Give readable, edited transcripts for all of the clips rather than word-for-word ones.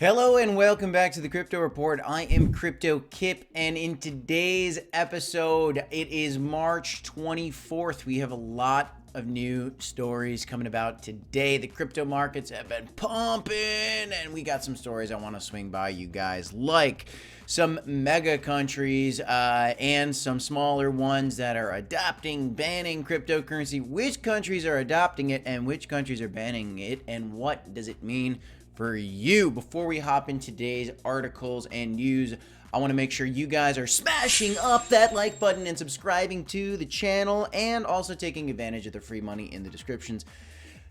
Hello and welcome back to the Crypto Report. I am Crypto Kip, and in today's episode, it is March 24th. We have a lot of new stories coming about today. The crypto markets have been pumping, and we got some stories I want to swing by you guys, like some mega countries and some smaller ones that are banning cryptocurrency. Which countries are adopting it and which countries are banning it, and what does it mean for you? Before we hop in today's articles and news, I want to make sure you guys are smashing up that like button and subscribing to the channel, and also taking advantage of the free money in the descriptions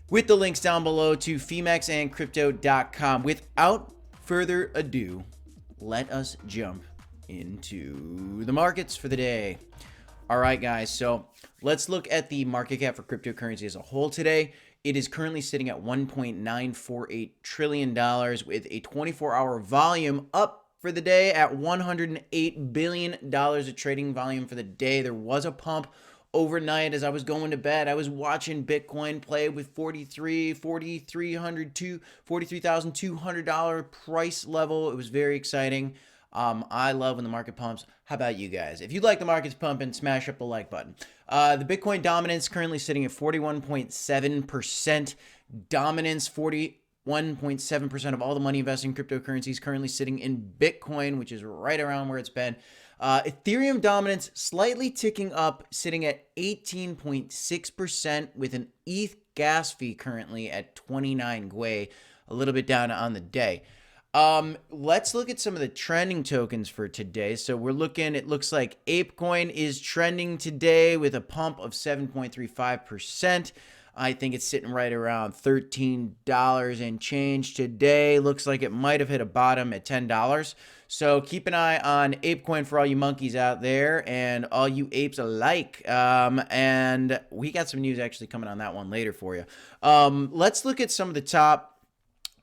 with the links down below to femexandcrypto.com. Without further ado, let us jump into the markets for the day. All right, guys, so let's look at the market cap for cryptocurrency as a whole today. It is currently sitting at $1.948 trillion with a 24-hour volume up for the day at $108 billion of trading volume for the day. There was a pump overnight as I was going to bed. I was watching Bitcoin play with $43,200 price level. It was very exciting. I love when the market pumps. How about you guys? If you'd like the markets pumping, smash up the like button. The Bitcoin dominance currently sitting at 41.7% dominance. 41.7% of all the money invested in cryptocurrencies currently sitting in Bitcoin, which is right around where it's been. Ethereum dominance slightly ticking up, sitting at 18.6% with an ETH gas fee currently at 29 Gwei, a little bit down on the day. Let's look at some of the trending tokens for today. So we're looking, it looks like ApeCoin is trending today with a pump of 7.35%. I think it's sitting right around $13 and change today. Looks like it might have hit a bottom at $10. So keep an eye on ApeCoin for all you monkeys out there and all you apes alike. And we got some news actually coming on that one later for you. Let's look at some of the top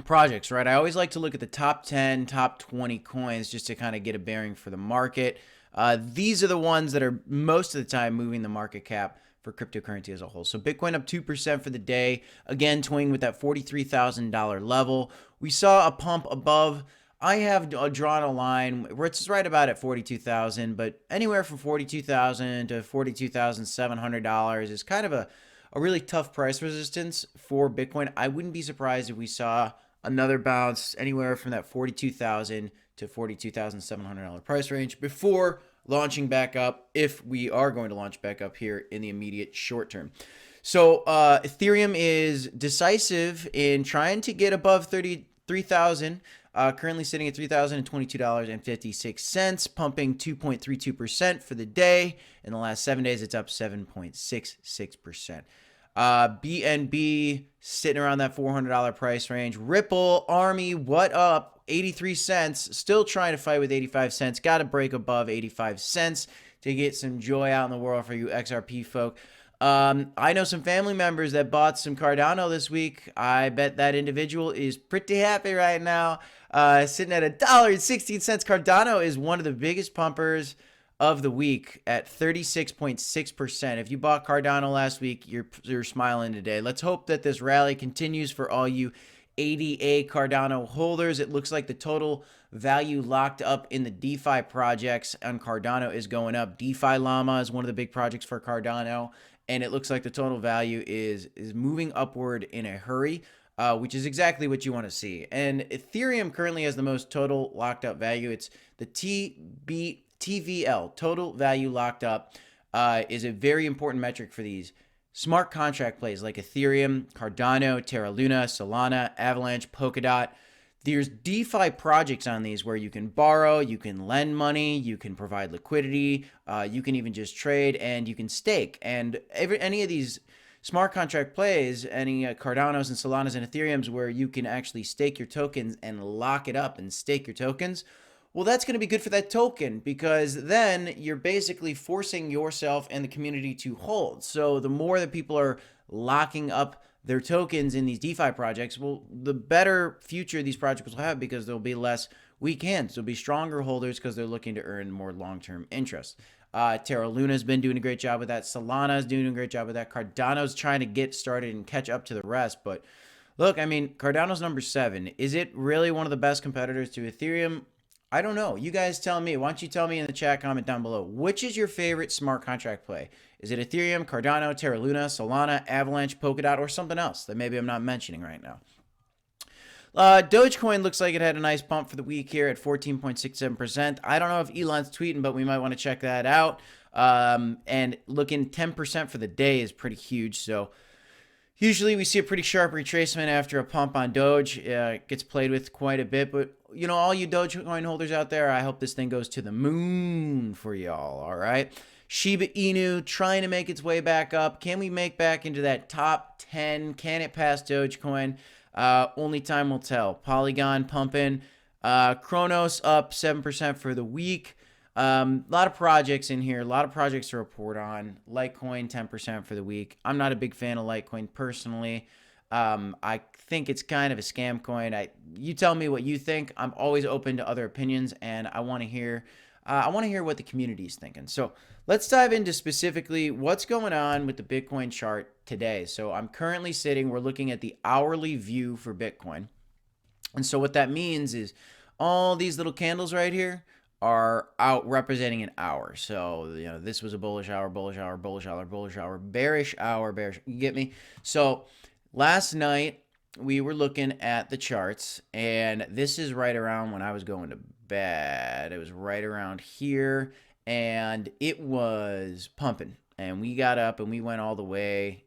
projects, right? I always like to look at the top 10, top 20 coins just to kind of get a bearing for the market. These are the ones that are most of the time moving the market cap for cryptocurrency as a whole. So Bitcoin up 2% for the day, again toying with that $43,000 level. We saw a pump above. I have drawn a line where it's right about at 42,000, but anywhere from 42,000 to $42,700 is kind of a really tough price resistance for Bitcoin. I wouldn't be surprised if we saw another bounce anywhere from that $42,000 to $42,700 price range before launching back up, if we are going to launch back up here in the immediate short term. So Ethereum is decisive in trying to get above 33,000. Currently sitting at $3,022.56, pumping 2.32% for the day. In the last 7 days, it's up 7.66%. BNB sitting around that $400 price range. Ripple, Army, what up? 83 cents. Still trying to fight with 85 cents. Got to break above 85 cents to get some joy out in the world for you XRP folk. I know some family members that bought some Cardano this week. I bet that individual is pretty happy right now. Sitting at $1.16. Cardano is one of the biggest pumpers of the week at 36.6%. If you bought Cardano last week, you're smiling today. Let's hope that this rally continues for all you ADA Cardano holders. It looks like the total value locked up in the DeFi projects on Cardano is going up. DeFi Llama is one of the big projects for Cardano, and it looks like the total value is moving upward in a hurry, which is exactly what you want to see. And Ethereum currently has the most total locked up value. It's the TVL, total value locked up, is a very important metric for these smart contract plays like Ethereum, Cardano, Terra Luna, Solana, Avalanche, Polkadot. There's DeFi projects on these where you can borrow, you can lend money, you can provide liquidity, you can even just trade, and you can stake. And any of these smart contract plays, any Cardanos and Solanas and Ethereums where you can actually stake your tokens and lock it up and stake your tokens, well, that's going to be good for that token, because then you're basically forcing yourself and the community to hold. So the more that people are locking up their tokens in these DeFi projects, well, the better future these projects will have, because there'll be less weak hands. There'll be stronger holders because they're looking to earn more long-term interest. Terra Luna's been doing a great job with that. Solana's doing a great job with that. Cardano's trying to get started and catch up to the rest, but Look, I mean, Cardano's number 7. Is it really one of the best competitors to Ethereum? I don't know. You guys tell me. Why don't you tell me in the chat comment down below? Which is your favorite smart contract play? Is it Ethereum, Cardano, Terra Luna, Solana, Avalanche, Polkadot, or something else that maybe I'm not mentioning right now? Dogecoin looks like it had a nice pump for the week here at 14.67%. I don't know if Elon's tweeting, but we might want to check that out. And looking 10% for the day is pretty huge. So usually we see a pretty sharp retracement after a pump on Doge. It gets played with quite a bit, but all you Dogecoin holders out there, I hope this thing goes to the moon for y'all, all right? Shiba Inu trying to make its way back up. Can we make back into that top 10? Can it pass Dogecoin? Only time will tell. Polygon pumping. Chronos up 7% for the week. A lot of projects in here. A lot of projects to report on. Litecoin 10% for the week. I'm not a big fan of Litecoin personally. I think it's kind of a scam coin. You tell me what you think. I'm always open to other opinions, and I want to hear what the community is thinking. So let's dive into specifically what's going on with the Bitcoin chart today. So I'm currently we're looking at the hourly view for Bitcoin. And so what that means is all these little candles right here are out representing an hour. So, this was a bullish hour, bullish hour, bullish hour, bullish hour, bearish hour, bearish. You get me? So last night we were looking at the charts, and this is right around when I was going to bed. It was right around here, and it was pumping. And we got up and we went all the way.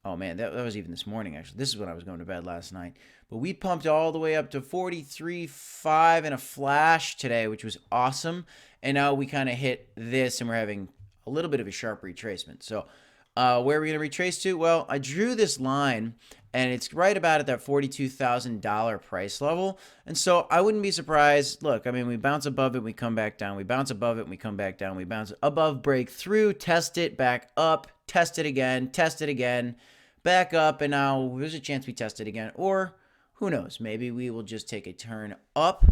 Oh man, that was even this morning, actually. This is when I was going to bed last night. But we pumped all the way up to 43.5 in a flash today, which was awesome. And now we kind of hit this, and we're having a little bit of a sharp retracement. So where are we going to retrace to? Well, I drew this line, and it's right about at that $42,000 price level. And so I wouldn't be surprised. Look, I mean, we bounce above it, we come back down. We bounce above it, and we come back down. We bounce above, break through, test it, back up, test it again, back up. And now there's a chance we test it again. Or who knows? Maybe we will just take a turn up,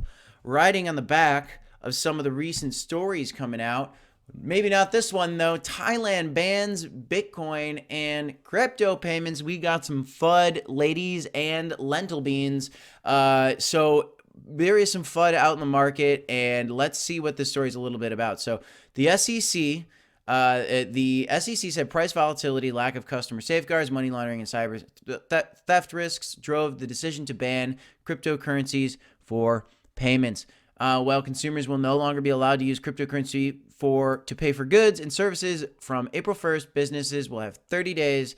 riding on the back of some of the recent stories coming out. Maybe not this one, though. Thailand bans Bitcoin and crypto payments. We got some FUD, ladies, and lentil beans. So there is some FUD out in the market, and let's see what this story is a little bit about. So the SEC said price volatility, lack of customer safeguards, money laundering, and cyber theft risks drove the decision to ban cryptocurrencies for payments. While consumers will no longer be allowed to use cryptocurrency to pay for goods and services from April 1st, businesses will have 30 days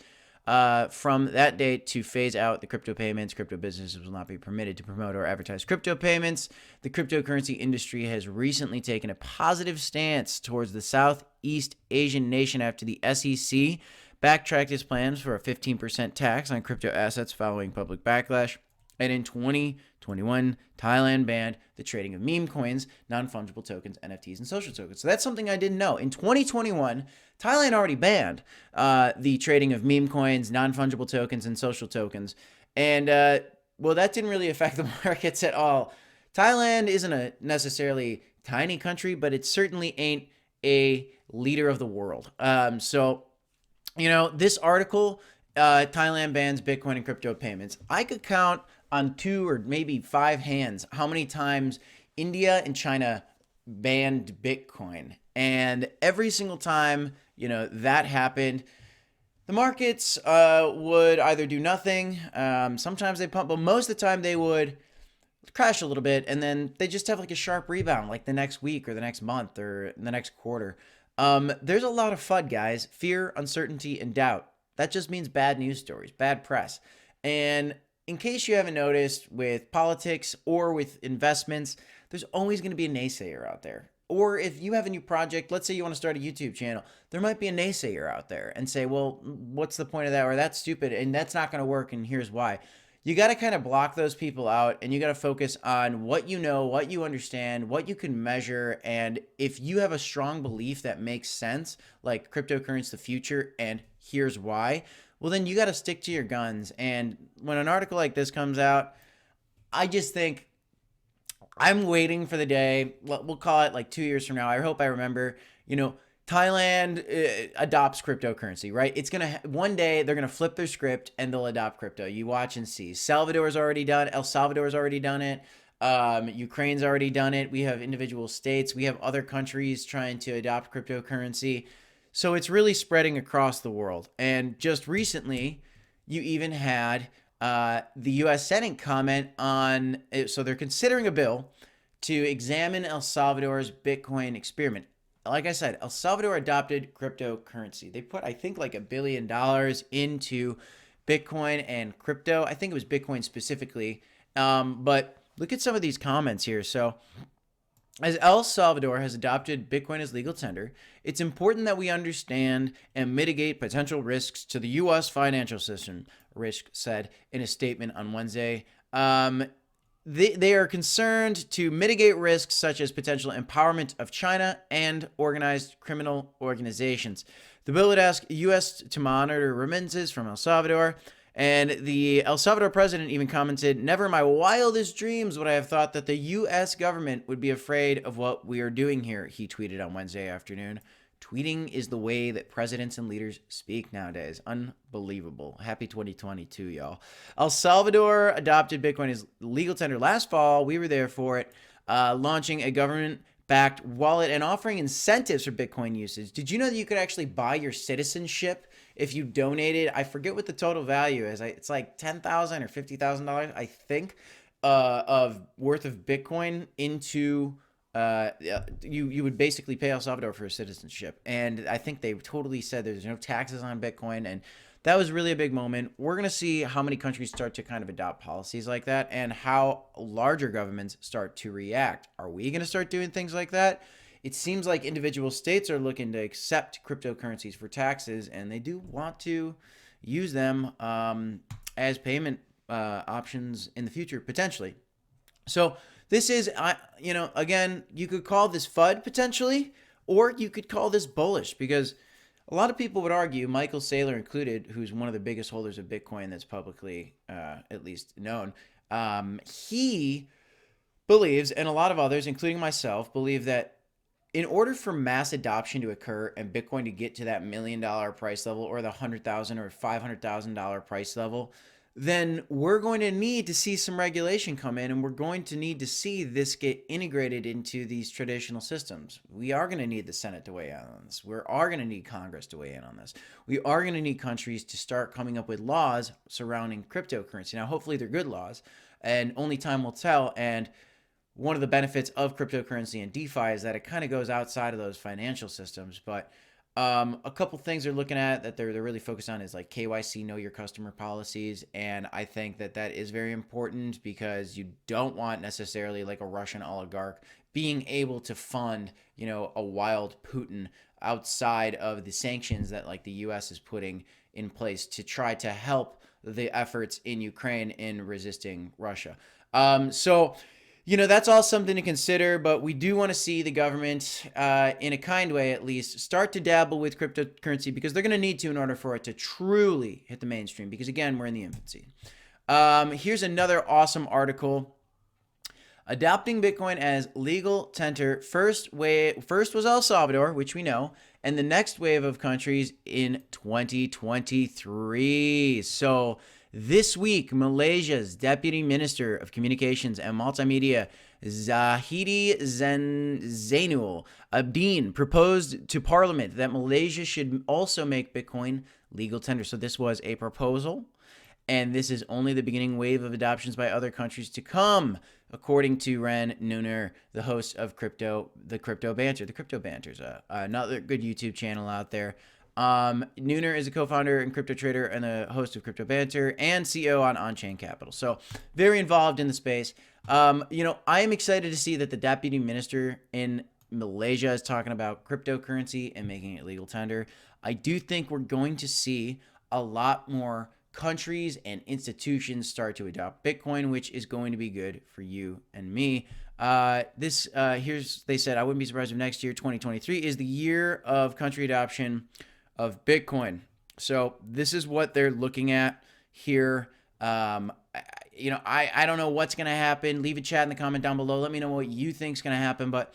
from that date to phase out the crypto payments. Crypto businesses will not be permitted to promote or advertise crypto payments. The cryptocurrency industry has recently taken a positive stance towards the Southeast Asian nation after the SEC backtracked its plans for a 15% tax on crypto assets following public backlash. And in 2021, Thailand banned the trading of meme coins, non-fungible tokens, NFTs, and social tokens. So that's something I didn't know. In 2021, Thailand already banned the trading of meme coins, non-fungible tokens, and social tokens. And, well, that didn't really affect the markets at all. Thailand isn't a necessarily tiny country, but it certainly ain't a leader of the world. So, this article, Thailand bans Bitcoin and crypto payments. I could count on 2 or maybe 5 hands how many times India and China banned Bitcoin. And every single time, that happened, the markets would either do nothing. Sometimes they pump, but most of the time they would crash a little bit, and then they just have like a sharp rebound like the next week or the next month or the next quarter. There's a lot of FUD, guys. Fear, uncertainty, and doubt. That just means bad news stories, bad press. And in case you haven't noticed, with politics or with investments, there's always going to be a naysayer out there. Or if you have a new project, let's say you want to start a YouTube channel, there might be a naysayer out there and say, well, what's the point of that? Or that's stupid and that's not going to work, and here's why. You got to kind of block those people out, and you got to focus on what you know, what you understand, what you can measure. And if you have a strong belief that makes sense, like cryptocurrency, the future, and here's why, well, then you got to stick to your guns. And when an article like this comes out, I just think I'm waiting for the day, we'll call it like 2 years from now. I hope I remember, Thailand adopts cryptocurrency, right? It's gonna one day they're gonna flip their script and they'll adopt crypto. You watch and see. Salvador's already done. El Salvador's already done it. Ukraine's already done it. We have individual states. We have other countries trying to adopt cryptocurrency. So it's really spreading across the world. And just recently, you even had the U.S. Senate comment on. So they're considering a bill to examine El Salvador's Bitcoin experiment. Like I said, El Salvador adopted cryptocurrency. They put, I think, like $1 billion into Bitcoin and crypto. I think it was Bitcoin specifically. But look at some of these comments here. So, as El Salvador has adopted Bitcoin as legal tender, it's important that we understand and mitigate potential risks to the U.S. financial system, Risch said in a statement on Wednesday. They are concerned to mitigate risks such as potential empowerment of China and organized criminal organizations. The bill would ask U.S. to monitor remittances from El Salvador. And the El Salvador president even commented, "Never in my wildest dreams would I have thought that the U.S. government would be afraid of what we are doing here," he tweeted on Wednesday afternoon. Tweeting is the way that presidents and leaders speak nowadays. Unbelievable. Happy 2022, y'all. El Salvador adopted Bitcoin as legal tender last fall. We were there for it, launching a government-backed wallet and offering incentives for Bitcoin usage. Did you know that you could actually buy your citizenship if you donated? I forget what the total value is. It's like $10,000 or $50,000, I think, of worth of Bitcoin into. You would basically pay El Salvador for citizenship, and I think they totally said there's no taxes on Bitcoin, and that was really a big moment. We're gonna see how many countries start to kind of adopt policies like that, and how larger governments start to react. Are we gonna start doing things like that? It seems like individual states are looking to accept cryptocurrencies for taxes, and they do want to use them as payment options in the future potentially. So this is, again, you could call this FUD potentially, or you could call this bullish, because a lot of people would argue, Michael Saylor included, who's one of the biggest holders of Bitcoin that's publicly at least known, he believes, and a lot of others, including myself, believe that in order for mass adoption to occur and Bitcoin to get to that $1 million price level, or the $100,000 or $500,000 price level, then we're going to need to see some regulation come in, and we're going to need to see this get integrated into these traditional systems. We are going to need the Senate to weigh in on this. We are going to need Congress to weigh in on this. We are going to need countries to start coming up with laws surrounding cryptocurrency. Now, hopefully they're good laws, and only time will tell. And one of the benefits of cryptocurrency and DeFi is that it kind of goes outside of those financial systems. But a couple things they're looking at that they're really focused on is like KYC, know your customer policies. And I think that is very important, because you don't want necessarily like a Russian oligarch being able to fund, a wild Putin outside of the sanctions that like the U.S. is putting in place to try to help the efforts in Ukraine in resisting Russia. That's all something to consider, but we do want to see the government, in a kind way at least, start to dabble with cryptocurrency, because they're going to need to in order for it to truly hit the mainstream, because, again, we're in the infancy. Here's another awesome article. Adopting Bitcoin as legal tender. First was El Salvador, which we know, and the next wave of countries in 2023. So this week, Malaysia's Deputy Minister of Communications and Multimedia, Zahidi Zainul Abidin, proposed to Parliament that Malaysia should also make Bitcoin legal tender. So this was a proposal, and this is only the beginning wave of adoptions by other countries to come, according to Ren Nooner, the host of the Crypto Banter. The Crypto Banter's another good YouTube channel out there. Nooner is a co-founder and crypto trader and the host of Crypto Banter and CEO on On-Chain Capital. So very involved in the space. I am excited to see that the deputy minister in Malaysia is talking about cryptocurrency and making it legal tender. I do think we're going to see a lot more countries and institutions start to adopt Bitcoin, which is going to be good for you and me. They said, I wouldn't be surprised if next year, 2023, is the year of country adoption of Bitcoin. So this is what they're looking at here. I don't know what's going to happen. Leave a chat in the comment down below. Let me know what you think is going to happen. But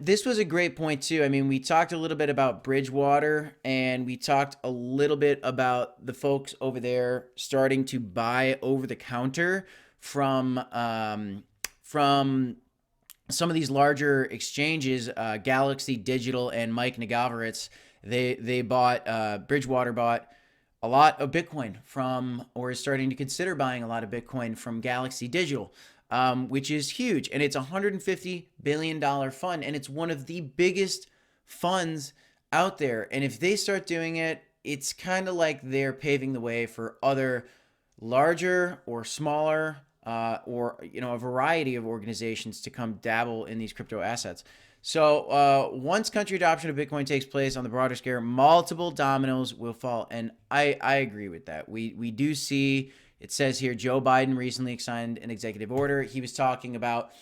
This was a great point too. I mean, we talked a little bit about Bridgewater, and we talked a little bit about the folks over there starting to buy over the counter from some of these larger exchanges, Galaxy Digital and Mike Nagavaritz. They bought Bridgewater bought a lot of Bitcoin from, or is starting to consider buying a lot of Bitcoin from Galaxy Digital, which is huge. And it's a $150 billion fund, and it's one of the biggest funds out there. And if they start doing it, it's kind of like they're paving the way for other larger or smaller or a variety of organizations to come dabble in these crypto assets. So once country adoption of Bitcoin takes place on the broader scale, multiple dominoes will fall. And I agree with that. We do see, it says here, Joe Biden recently signed an executive order. He was talking about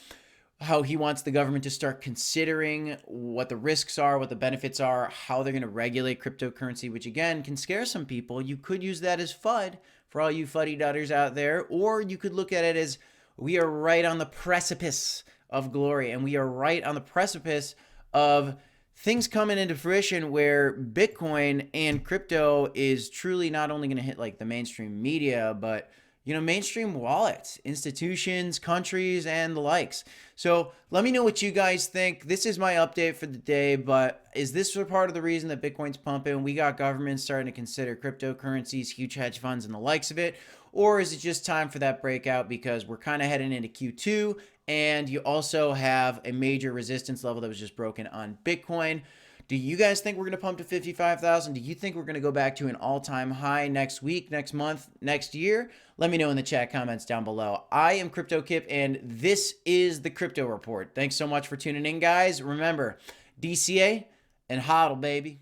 how he wants the government to start considering what the risks are, what the benefits are, how they're going to regulate cryptocurrency, which again can scare some people. You could use that as FUD for all you fuddy-dudders out there, or you could look at it as we are right on the precipice of glory, and we are right on the precipice of things coming into fruition where Bitcoin and crypto is truly not only going to hit like the mainstream media, but mainstream wallets, institutions, countries, and the likes. So let me know what you guys think. This is my update for the day, but is this part of the reason that Bitcoin's pumping? We got governments starting to consider cryptocurrencies, huge hedge funds, and the likes of it. Or is it just time for that breakout because we're kind of heading into Q2, and you also have a major resistance level that was just broken on Bitcoin? Do you guys think we're going to pump to 55,000? Do you think we're going to go back to an all-time high next week, next month, next year? Let me know in the chat comments down below. I am Crypto Kip, and this is the Crypto Report. Thanks so much for tuning in, guys. Remember, DCA and HODL, baby.